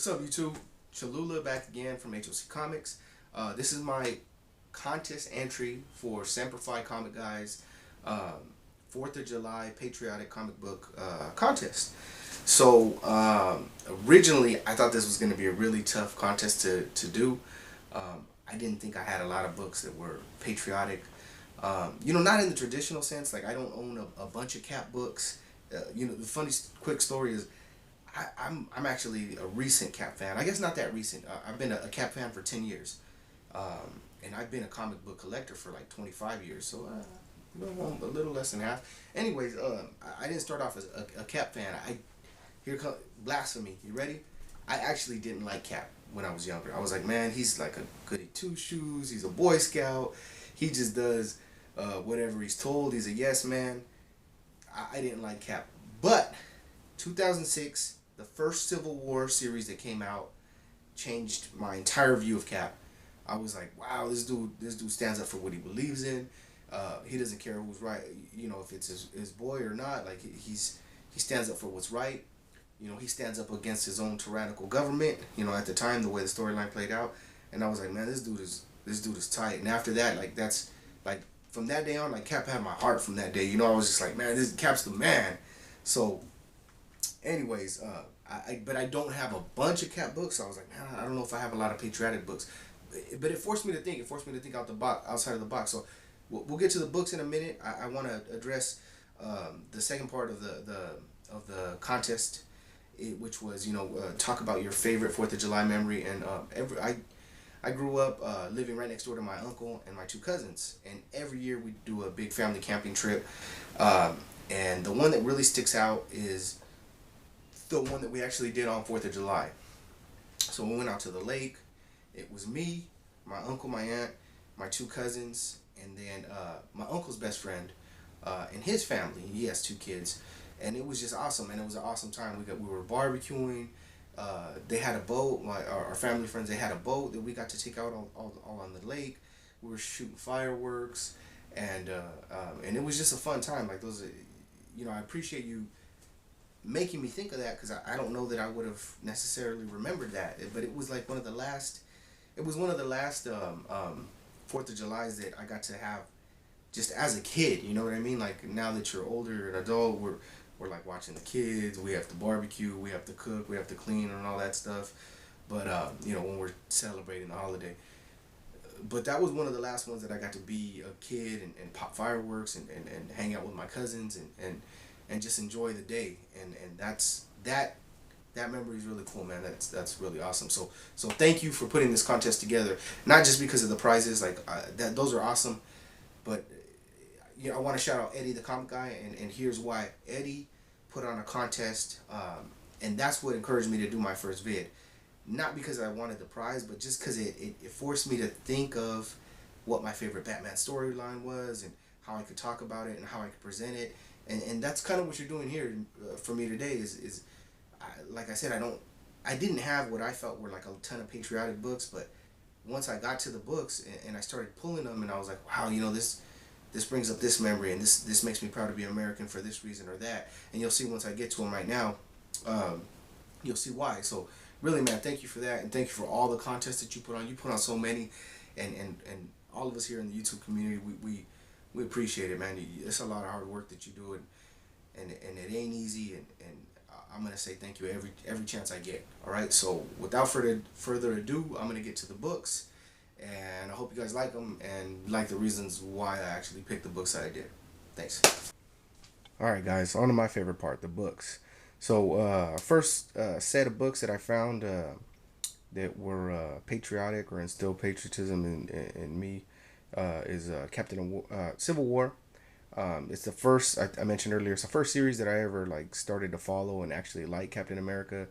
What's up, YouTube? Cholula back again from HOC Comics. This is my contest entry for Semper Fi Comic Guys 4th of July Patriotic Comic Book Contest. So, originally, I thought this was going to be a really tough contest to do. I didn't think I had a lot of books that were patriotic. Not in the traditional sense. Like, I don't own a bunch of Cap books. The funny, quick story is, I'm actually a recent Cap fan. I guess not that recent. I've been a Cap fan for 10 years. And I've been a comic book collector for like 25 years. So, a little less than half. Anyways, I didn't start off as a Cap fan. Here comes blasphemy. You ready? I actually didn't like Cap when I was younger. I was like, man, he's like a goody two shoes. He's a Boy Scout. He just does whatever he's told. He's a yes man. I didn't like Cap. But 2006, the first Civil War series that came out changed my entire view of Cap. I was like, wow, this dude stands up for what he believes in. He doesn't care who's right, if it's his boy or not. Like he stands up for what's right. He stands up against his own tyrannical government. At the time, the way the storyline played out, and I was like, man, this dude is tight. And after that, from that day on, Cap had my heart from that day. I was just like, man, this Cap's the man. So, anyways, but I don't have a bunch of Cap books. So I was like, man, I don't know if I have a lot of patriotic books. But it forced me to think. It forced me to think outside of the box. So we'll get to the books in a minute. I want to address the second part of the contest, which was talk about your favorite 4th of July memory. And I grew up living right next door to my uncle and my two cousins, and every year we do a big family camping trip. And the one that really sticks out is the one that we actually did on 4th of July. So we went out to the lake. It was me, my uncle, my aunt, my two cousins, and then my uncle's best friend and his family. He has two kids, and it was just awesome. And it was an awesome time. We were barbecuing. They had a boat. Our family friends, they had a boat that we got to take out all on the lake. We were shooting fireworks, and it was just a fun time. Like those, I appreciate you making me think of that, because I don't know that I would have necessarily remembered that. But it was like one of the last 4th of Julys that I got to have just as a kid. You know what I mean? Like now that you're older, an adult, we're like watching the kids. We have to barbecue, we have to cook, we have to clean and all that stuff. But when we're celebrating the holiday. But that was one of the last ones that I got to be a kid and pop fireworks and hang out with my cousins and just enjoy the day. And that memory is really cool, man. That's really awesome. So thank you for putting this contest together. Not just because of the prizes, those are awesome, but I want to shout out Eddie, the comic guy, and here's why. Eddie put on a contest, and that's what encouraged me to do my first vid. Not because I wanted the prize, but just because it forced me to think of what my favorite Batman storyline was and how I could talk about it and how I could present it. And that's kind of what you're doing here for me today is like I said, I didn't have what I felt were like a ton of patriotic books, but once I got to the books and I started pulling them, and I was like, wow, this brings up this memory, and this makes me proud to be American for this reason or that. And you'll see once I get to them right now, you'll see why. So really, man, thank you for that, and thank you for all the contests that you put on. You put on so many, and all of us here in the YouTube community, we appreciate it, man. It's a lot of hard work that you do, and it ain't easy, and I'm gonna say thank you every chance I get. All right, so without further ado, I'm gonna get to the books, and I hope you guys like them and like the reasons why I actually picked the books that I did. Thanks. All right, guys, on to my favorite part, the books. So first set of books that I found that were patriotic or instilled patriotism in me is Civil War. It's the first, I mentioned earlier, it's the first series that I ever started to follow and actually like Captain America.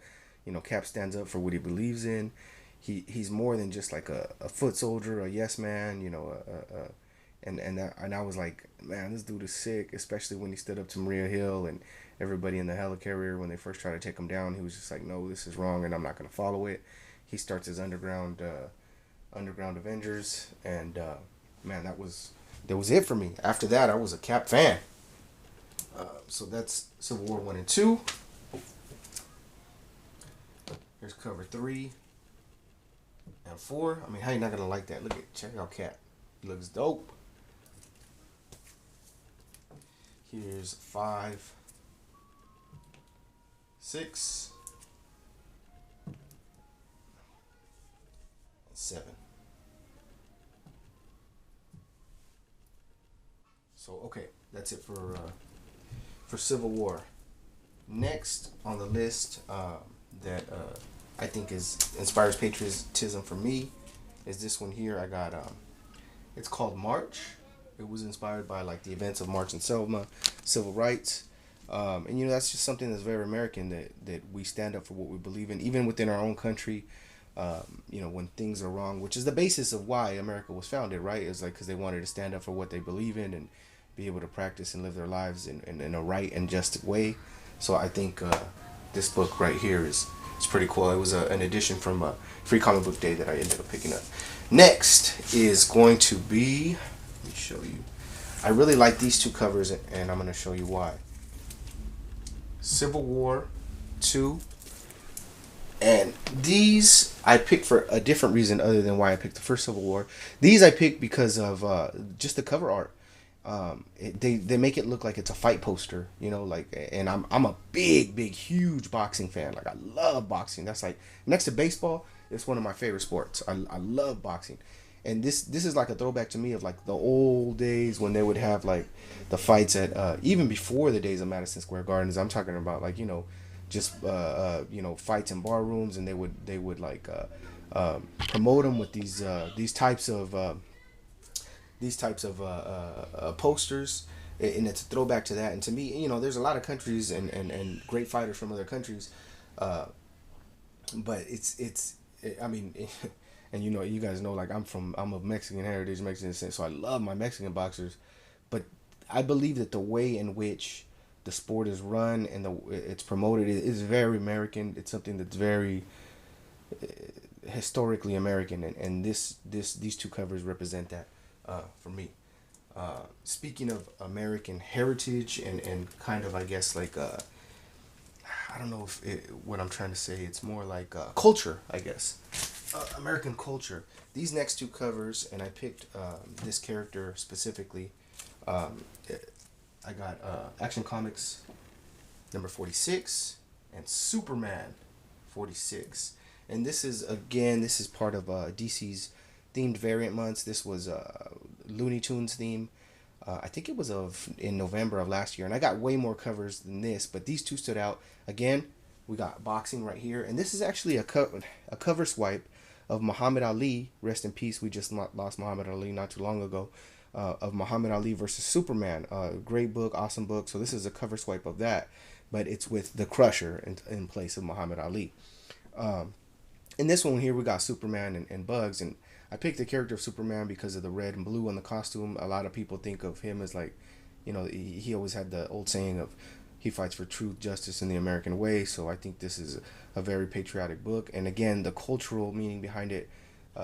Cap stands up for what he believes in. He's more than just like a foot soldier, a yes man, and I was like, man, this dude is sick, especially when he stood up to Maria Hill and everybody in the helicarrier when they first tried to take him down. He was just like, no, this is wrong and I'm not going to follow it. He starts his underground Avengers, and man, that was it for me. After that, I was a Cap fan. So that's Civil War 1 and 2. Here's cover 3 and 4. I mean, how you not gonna like that? Check out Cap. He looks dope. Here's 5, 6, and 7. So okay, that's it for Civil War. Next on the list that I think inspires patriotism for me is this one here. I got it's called March. It was inspired by like the events of March and Selma, civil rights, and you know that's just something that's very American, that we stand up for what we believe in, even within our own country. You know, when things are wrong, which is the basis of why America was founded, right? It's like because they wanted to stand up for what they believe in and be able to practice and live their lives in a right and just way. So I think this book right here is pretty cool. It was an edition from Free Comic Book Day that I ended up picking up. Next is going to be, let me show you. I really like these two covers, and I'm going to show you why. Civil War 2. And these I picked for a different reason other than why I picked the first Civil War. These I picked because of just the cover art. They make it look like it's a fight poster, you know, like, and I'm a big huge boxing fan. Like I love boxing. That's like next to baseball, it's one of my favorite sports. I love boxing. And this is like a throwback to me of like the old days when they would have like the fights at even before the days of Madison Square Gardens. I'm talking about like, you know, just you know, fights in bar rooms, and they would like promote them with these types of posters, and it's a throwback to that. And to me, you know, there's a lot of countries and great fighters from other countries, but I mean, and you know, you guys know, like I'm of Mexican heritage, Mexican descent, so I love my Mexican boxers, but I believe that the way in which the sport is run and it's promoted is very American. It's something that's very historically American, and these two covers represent that for me. Speaking of American heritage and kind of, I guess, like I don't know what I'm trying to say. It's more like culture, I guess. American culture. These next two covers, and I picked this character specifically. I got Action Comics number 46 and Superman 46. And this is part of DC's themed variant months. This was Looney Tunes theme. I think it was in November of last year. And I got way more covers than this, but these two stood out. Again, we got boxing right here. And this is actually a cover swipe of Muhammad Ali. Rest in peace. We just lost Muhammad Ali not too long ago. Of Muhammad Ali versus Superman. Great book, awesome book. So this is a cover swipe of that, but it's with the Crusher in place of Muhammad Ali. In this one here, we got Superman and Bugs, and I picked the character of Superman because of the red and blue on the costume. A lot of people think of him as like, you know, he always had the old saying of he fights for truth, justice, and the American way. So I think this is a very patriotic book. And again, the cultural meaning behind it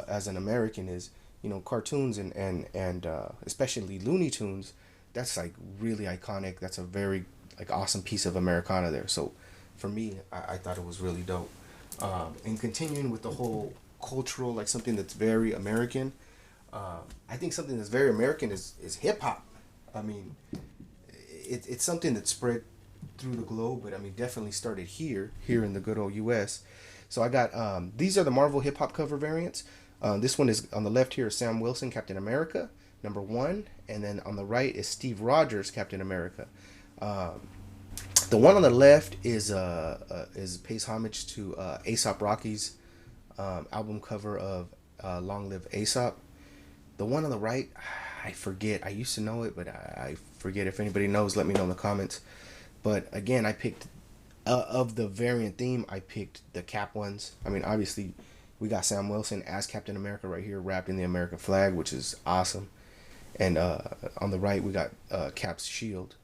as an American is, you know, cartoons and especially Looney Tunes, that's like really iconic. That's a very like awesome piece of Americana there. So for me, I thought it was really dope. And continuing with the whole cultural, like something that's very American, I think something that's very American is hip hop. I mean, it's something that spread through the globe, but I mean definitely started here in the good old US. So I got these are the Marvel hip hop cover variants. This one is on the left here is Sam Wilson, Captain America, number 1, and then on the right is Steve Rogers, Captain America. The one on the left is pays homage to A$AP Rocky's album cover of Long Live A$AP. The one on the right, I forget. I used to know it, but I forget. If anybody knows, let me know in the comments. But again, I picked of the variant theme. I picked the Cap ones. I mean, obviously, we got Sam Wilson as Captain America right here, wrapped in the American flag, which is awesome. And on the right, we got Cap's shield.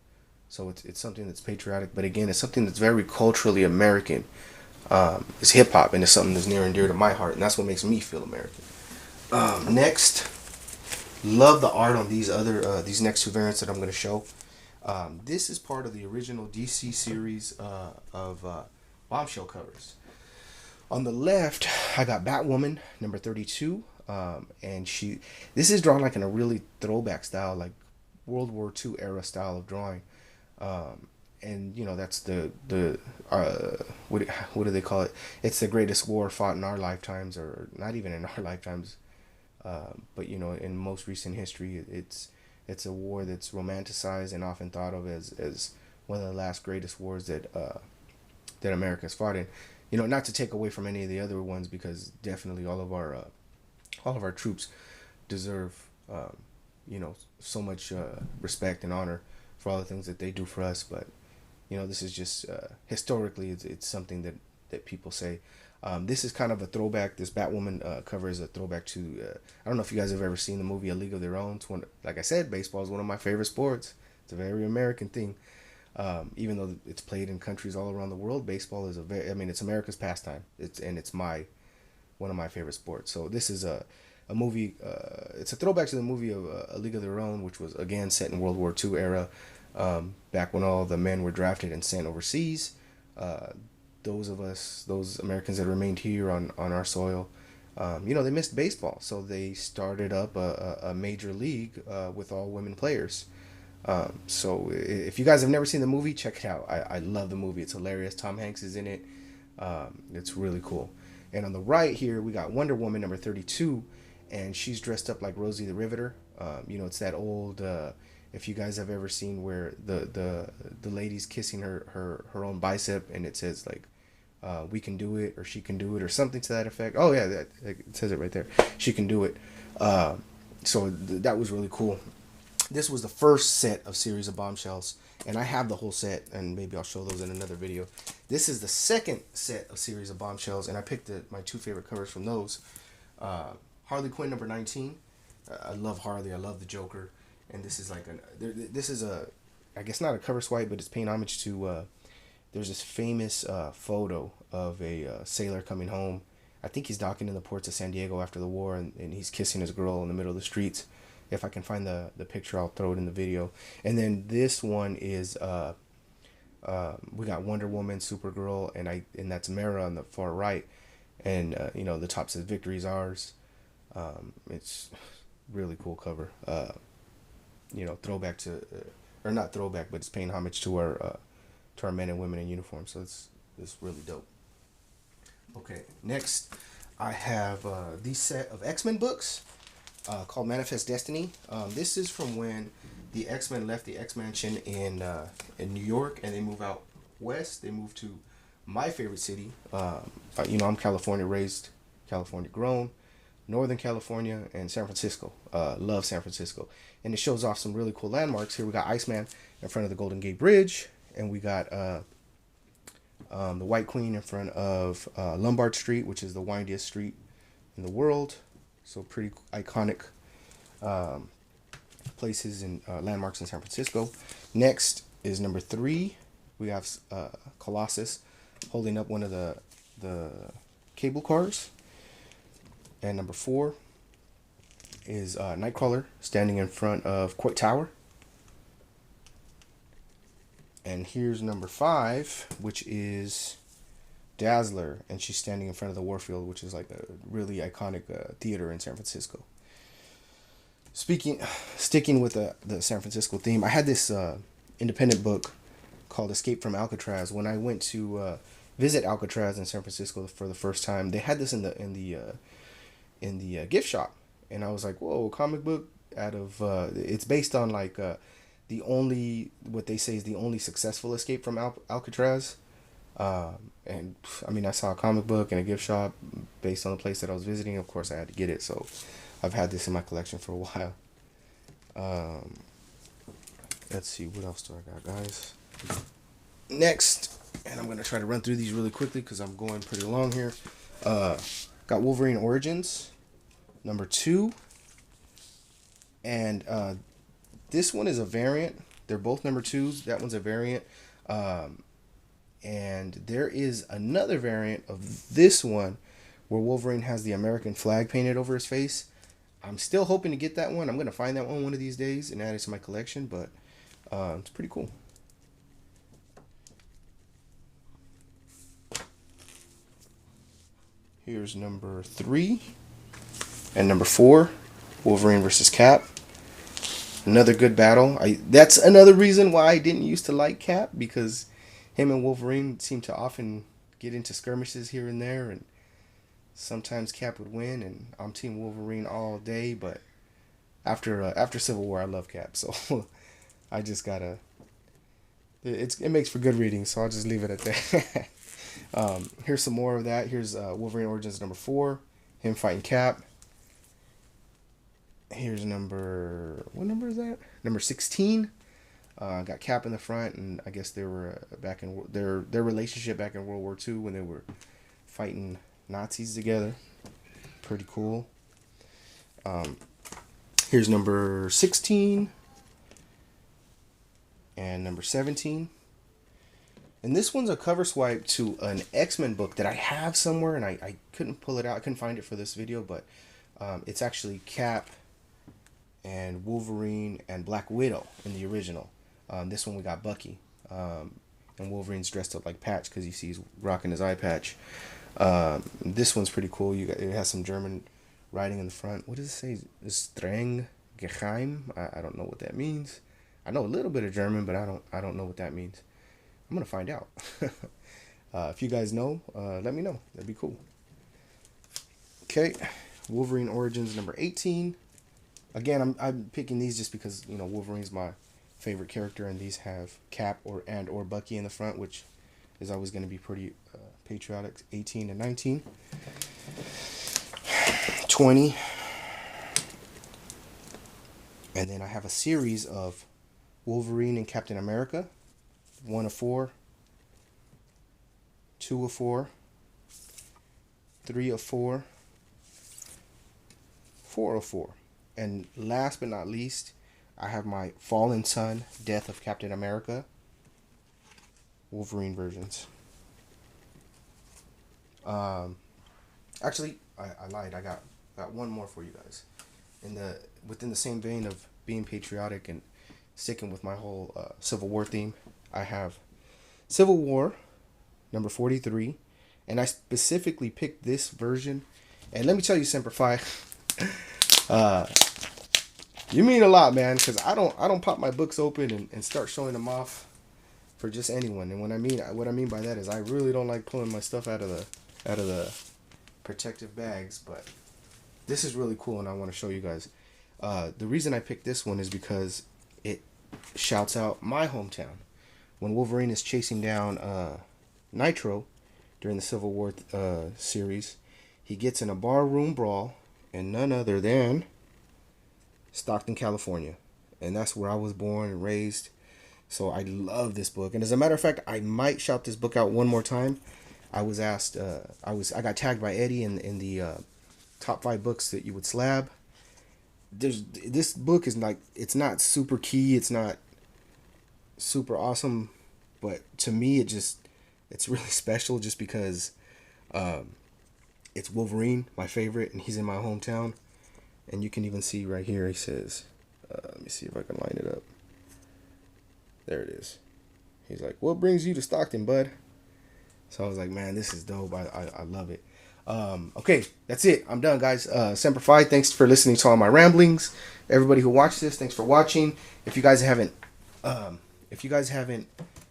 So it's something that's patriotic, but again, it's something that's very culturally American. It's hip hop, and it's something that's near and dear to my heart, and that's what makes me feel American. Next, love the art on these next two variants that I'm going to show. This is part of the original DC series of Bombshell covers. On the left, I got Batwoman number 32, and this is drawn like in a really throwback style, like World War II era style of drawing. And that's the what do they call it? It's the greatest war fought in our lifetimes, or not even in our lifetimes, but in most recent history, it's a war that's romanticized and often thought of as one of the last greatest wars that America's fought in. Not to take away from any of the other ones, because definitely all of our troops deserve so much respect and honor for all the things that they do for us. But this is just historically, it's something that people say. This is kind of a throwback. This Batwoman cover is a throwback to. I don't know if you guys have ever seen the movie A League of Their Own. Like I said, baseball is one of my favorite sports. It's a very American thing. Even though it's played in countries all around the world, baseball is it's America's pastime. It's one of my favorite sports. So this is a movie. It's a throwback to the movie of A League of Their Own, which was again set in World War II era, back when all the men were drafted and sent overseas. Those Americans that remained here on our soil, they missed baseball, so they started up a major league with all women players. So if you guys have never seen the movie, check it out. I love the movie. It's hilarious. Tom Hanks is in it. It's really cool. And on the right here, we got Wonder Woman number 32, and she's dressed up like Rosie the Riveter. It's that old. If you guys have ever seen where the lady's kissing her own bicep, and it says like, "We can do it," or "She can do it," or something to that effect. Oh yeah, it says it right there. She can do it. That was really cool. This was the first set of series of bombshells, and I have the whole set, and maybe I'll show those in another video. This is the second set of series of bombshells, and I picked my two favorite covers from those. Harley Quinn number 19. I love Harley. I love the Joker, and this is like I guess not a cover swipe, but it's paying homage to. There's this famous photo of a sailor coming home. I think he's docking in the ports of San Diego after the war, and he's kissing his girl in the middle of the streets. If I can find the picture, I'll throw it in the video. And then this one is we got Wonder Woman, Supergirl, and that's Mara on the far right. And the top says "Victory is ours." It's really cool cover. Throwback to, or not throwback, but it's paying homage to our men and women in uniform. So it's really dope. Okay, next I have the set of X-Men books. Called Manifest Destiny. This is from when the X-Men left the X-Mansion in New York, and they move out west. They move to my favorite city. I'm California raised, California grown, Northern California, and San Francisco. Love San Francisco. And it shows off some really cool landmarks. Here we got Iceman in front of the Golden Gate Bridge, and we got the White Queen in front of Lombard Street, which is the windiest street in the world. So pretty iconic places and landmarks in San Francisco. Next is number 3. We have Colossus holding up one of the cable cars. And number 4 is Nightcrawler standing in front of Coit Tower. And here's number 5, which is Dazzler, and she's standing in front of the Warfield, which is like a really iconic theater in San Francisco. Sticking with the San Francisco theme, I had this independent book called Escape from Alcatraz. When I went to visit Alcatraz in San Francisco for the first time, they had this in the gift shop, and I was like, "Whoa, comic book out of it's based on like what they say is the only successful escape from Alcatraz." And I saw a comic book and a gift shop based on the place that I was visiting. Of course, I had to get it, so I've had this in my collection for a while. Let's see, what else do I got, guys? Next, and I'm gonna try to run through these really quickly because I'm going pretty long here. Got Wolverine Origins, number 2, and this one is a variant. They're both number 2s. That one's a variant. And there is another variant of this one where Wolverine has the American flag painted over his face. I'm still hoping to get that one. I'm going to find that one of these days and add it to my collection, but it's pretty cool. Here's number 3 and number 4, Wolverine versus Cap. Another good battle. That's another reason why I didn't used to like Cap, because him and Wolverine seem to often get into skirmishes here and there, and sometimes Cap would win, and I'm Team Wolverine all day. But after Civil War, I love Cap, so I just gotta. It makes for good reading, so I'll just leave it at that. Here's some more of that. Here's Wolverine Origins number 4, him fighting Cap. Here's what number is that? Number 16. Got Cap in the front, and I guess they were back in their relationship back in World War II when they were fighting Nazis together. Pretty cool. Here's number 16 and number 17. And this one's a cover swipe to an X-Men book that I have somewhere, and I couldn't pull it out. I couldn't find it for this video, but it's actually Cap and Wolverine and Black Widow in the original. This one we got Bucky, and Wolverine's dressed up like Patch because you see he's rocking his eye patch. This one's pretty cool. It has some German writing in the front. What does it say? Streng geheim. I don't know what that means. I know a little bit of German, but I don't know what that means. I'm gonna find out. If you guys know, let me know. That'd be cool. Okay, Wolverine Origins number 18. Again, I'm picking these just because, you know, Wolverine's my favorite character, and these have Cap or Bucky in the front, which is always going to be pretty patriotic. 18 and 19. 20. And then I have a series of Wolverine and Captain America. 1 of 4. 2 of 4. 3 of 4. 4 of 4. And last but not least, I have my Fallen Son, Death of Captain America, Wolverine versions. Actually, I lied. I got one more for you guys. Within the same vein of being patriotic and sticking with my whole Civil War theme, I have Civil War number 43, and I specifically picked this version. And let me tell you, Semper Fi. You mean a lot, man, because I don't pop my books open and start showing them off for just anyone. And what I mean by that is I really don't like pulling my stuff out of the protective bags, but this is really cool and I want to show you guys. The reason I picked this one is because it shouts out my hometown. When Wolverine is chasing down Nitro during the Civil War series, he gets in a barroom brawl, and none other than Stockton, California. And that's where I was born and raised. So I love this book. And as a matter of fact, I might shout this book out one more time. I was asked, I got tagged by Eddie in the top 5 books that you would slab. This book is like, it's not super key, it's not super awesome, but to me it's really special just because it's Wolverine, my favorite, and he's in my hometown. And you can even see right here, he says, let me see if I can line it up. There it is. He's like, what brings you to Stockton, bud? So I was like, man, this is dope. I love it. Okay, that's it. I'm done, guys. Semper Fi, thanks for listening to all my ramblings. Everybody who watched this, thanks for watching. If you guys haven't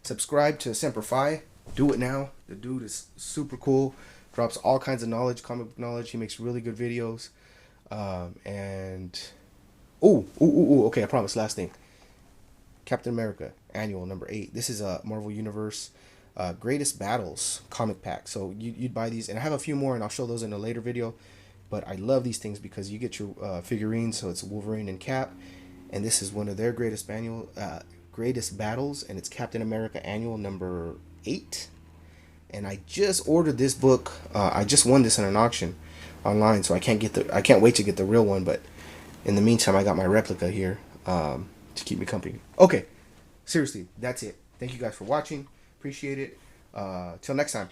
subscribed to Semper Fi, do it now. The dude is super cool. Drops all kinds of knowledge, comic book knowledge. He makes really good videos. Okay, I promise. Last thing. Captain America Annual number 8. This is a Marvel Universe Greatest Battles comic pack. So you'd buy these, and I have a few more, and I'll show those in a later video. But I love these things because you get your figurines. So it's Wolverine and Cap, and this is one of their greatest battles, and it's Captain America Annual number 8. And I just ordered this book. I just won this in an auction online, so I can't wait to get the real one. But in the meantime, I got my replica here to keep me company. Okay, seriously, that's it. Thank you guys for watching. Appreciate it. Till next time.